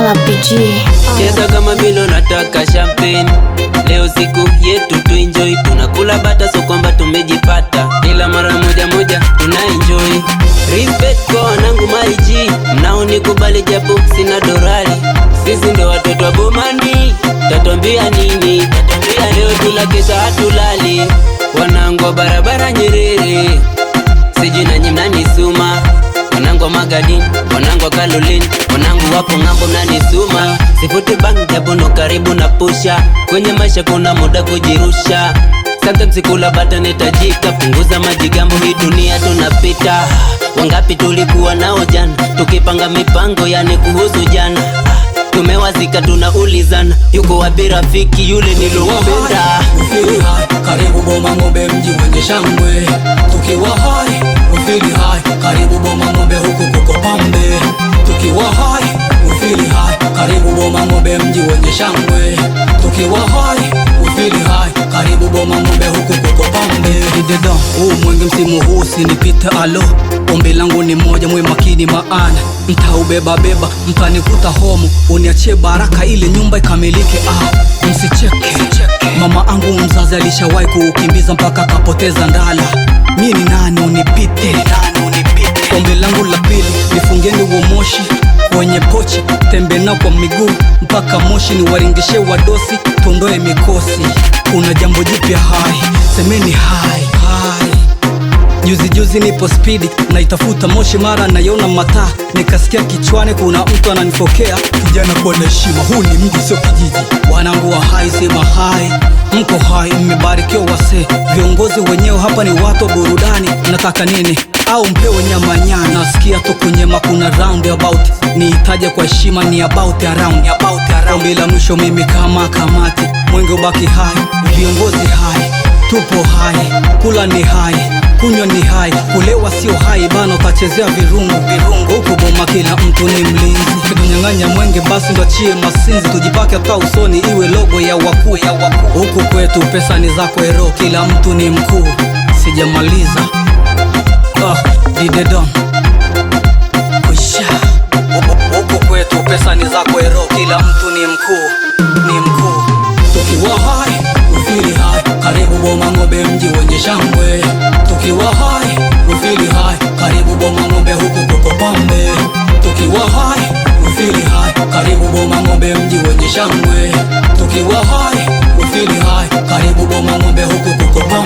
kama PG. Cheza kama vile unataka champagne. Leo siku yetu tuenjoy. Tunakula bata so kwamba tumejipata, ila mara moja moja tunaenjoy. Respect kwa wanangu maiji, mnaonikubali japo sina dorali. Sisi ndio watoto wa Bomani, tatuambia nini? Tatuambia leo tula kesha hatulali. Wanangu wa barabara Nyerere, siji na nyimnani suma. Wanangu wa Magadini, wanangu wa Kalolin, wanangu wapo ngambo mnani suma. Sifute bank japono karibu na pusha. Kwenye maisha kuna muda kujirusha. Sometimes kula bata netajika. Punguza majigambo, hii dunia tunapita. Wangapi tulikuwa nao jana, tukipanga mipango yani kuhusu jana. Tumewazika tunaulizana, yuko wapi rafiki yule nilopenda? Ufili hai, karibu Boma Ng'ombe, mji wenye shangwe. Tukiwa hai, ufili hai, karibu Boma Ng'ombe, huku kuko pambe. Tukiwa hai, ufili hai, karibu Boma Ng'ombe, mji wenye shangwe. Tukiwa hai, ufili hai, karibu Boma Ng'ombe, huku kuko pambe. Dideda, mwenge msimu huu sinipite alo. Ombi langu ni moja, mwe makini maana mtaubeba beba, mtanikuta homo. Uniachie baraka ile nyumba ikamilike. Msicheke, mama angu mzazi alishawahi kuukimbiza mpaka kapoteza ndala. Mimi ni nani unipite? Ombi langu la pili, nifungeni huo moshi kwenye pochi, tembe nao kwa miguu mpaka Moshi, ni waringishe wadosi, tondoe mikosi. Kuna jambo jipya hai, semeni hai. Juzi nipo speedi, naitafuta Moshi, mara naiona mataa, nikasikia kichwani kuna mtu ananifokea. Kijana kwa heshima, huu ni mji sio kijiji. Wanangu wa hai, sema hai. Mko hai, mmebarikiwa wase. Viongozi wenyewe hapa ni watu burudani. Nataka nini? Au mpewe nyama nyani? Nasikia tu kunyema kuna round about. Niitaje kwa heshima, ni about around. Ombi la mwisho mimi kama kamati, mwenge ubaki hai, viongozi hai, tupo hai, kula ni hai, kunywa ni hai, kulewa sio hai bana, utachezea virungu. Huku Boma kila mtu ni mlinzi. Tunyang'anya mwenge basi ndo achie masinzi, tujipake hata usoni iwe logo ya wakuu. Huku kwetu pesa ni zako ero, kila mtu ni mkuu. Sijamaliza Didedon kusha. Huku kwetu pesa ni zako ero, kila mtu ni mkuu. Tukiwa hai, ufili hai, karibu Boma Ng'ombe, mji wenye shangwe. Tukiwa hai, ufili hai, karibu Boma Ng'ombe, huku kuko pambe. Tukiwa hai, ufili hai, karibu Boma Ng'ombe, mji wenye shangwe. Tukiwa hai, ufili hai, karibu Boma Ng'ombe, huku kuko pambe.